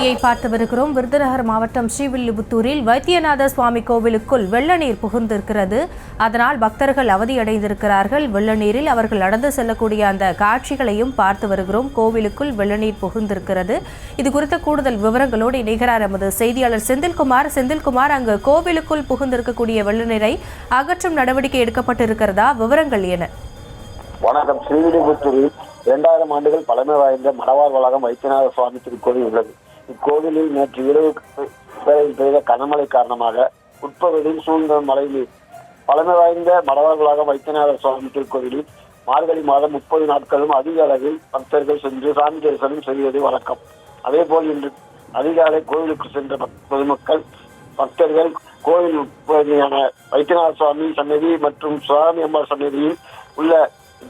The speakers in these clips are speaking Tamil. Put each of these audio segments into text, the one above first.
செய்தியை பார்த்து வருகிறோம். விருதுநகர் மாவட்டம் ஸ்ரீவில்லிபுத்தூரில் வைத்தியநாத சுவாமி கோவிலுக்குள் வெள்ள நீர் புகுந்திருக்கிறது. அதனால் பக்தர்கள் அவதியடைந்திருக்கிறார்கள். வெள்ள நீரில் அவர்கள் நடந்து செல்லக்கூடிய அந்த காட்சிகளையும் பார்த்து வருகிறோம். கோவிலுக்குள் வெள்ள நீர் புகுந்திருக்கிறது. இது குறித்த கூடுதல் விவரங்களோடு இணைகிறார் எமது செய்தியாளர் செந்தில்குமார், அங்கு கோவிலுக்குள் புகுந்திருக்கக்கூடிய வெள்ள நீரை அகற்றும் நடவடிக்கை எடுக்கப்பட்டிருக்கிறதா? விவரங்கள் என்ன? வணக்கம். ஸ்ரீவில்லிபுத்தூரில் 2000 ஆண்டுகள் பழமை வாய்ந்த மடவார் வளாகம் வைத்தியநாத சுவாமி திருக்கோவில் உள்ளது. இக்கோவிலில் நேற்று இரவு பெய்த கனமழை காரணமாக உட்பகுதியில் சூழ்ந்த மழை நீர் பழமை வாய்ந்த மடவார் வளாகம் வைத்தியநாத சுவாமி திருக்கோவிலில் மார்கழி மாதம் 30 நாட்களும் அதிக அளவில் பக்தர்கள் சென்று சாமி தரிசனம் செய்வது வழக்கம். அதேபோல் இன்று அதிகாலை கோவிலுக்கு சென்ற பொதுமக்கள் பக்தர்கள் கோவில் உட்பகுதியான வைத்தியநாத சுவாமி சன்னதி மற்றும் சுவாமி அம்மா சன்னதியில் உள்ள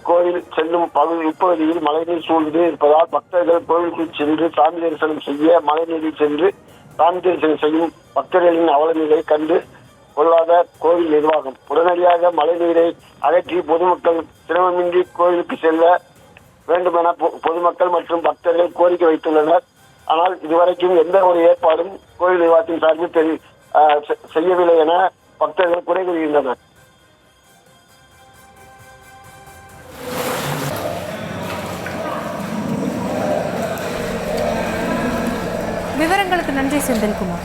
கோயில் செல்லும் உட்பகுதியில் மழைநீர் சூழ்ந்து இருப்பதால் பக்தர்கள் கோவிலுக்குள் சென்று சாமி தரிசனம் செய்ய மழைநீரில் சென்று சாமி தரிசனம் செய்யும் பக்தர்களின் அவலநிலை கண்டு கொள்ளாத கோவில் நிர்வாகம் உடனடியாக மழைநீரை அகற்றி பொதுமக்கள் சிரமமின்றி கோவிலுக்கு செல்ல வேண்டுமென பொதுமக்கள் மற்றும் பக்தர்கள் கோரிக்கை வைத்துள்ளனர். ஆனால் இதுவரைக்கும் எந்த ஒரு ஏற்பாடும் கோவில் நிர்வாகத்தின் சார்பில் செய்யவில்லை என பக்தர்கள் குறை கூறுகின்றனர். விவரங்களுக்கு நன்றி செந்தில்குமார்.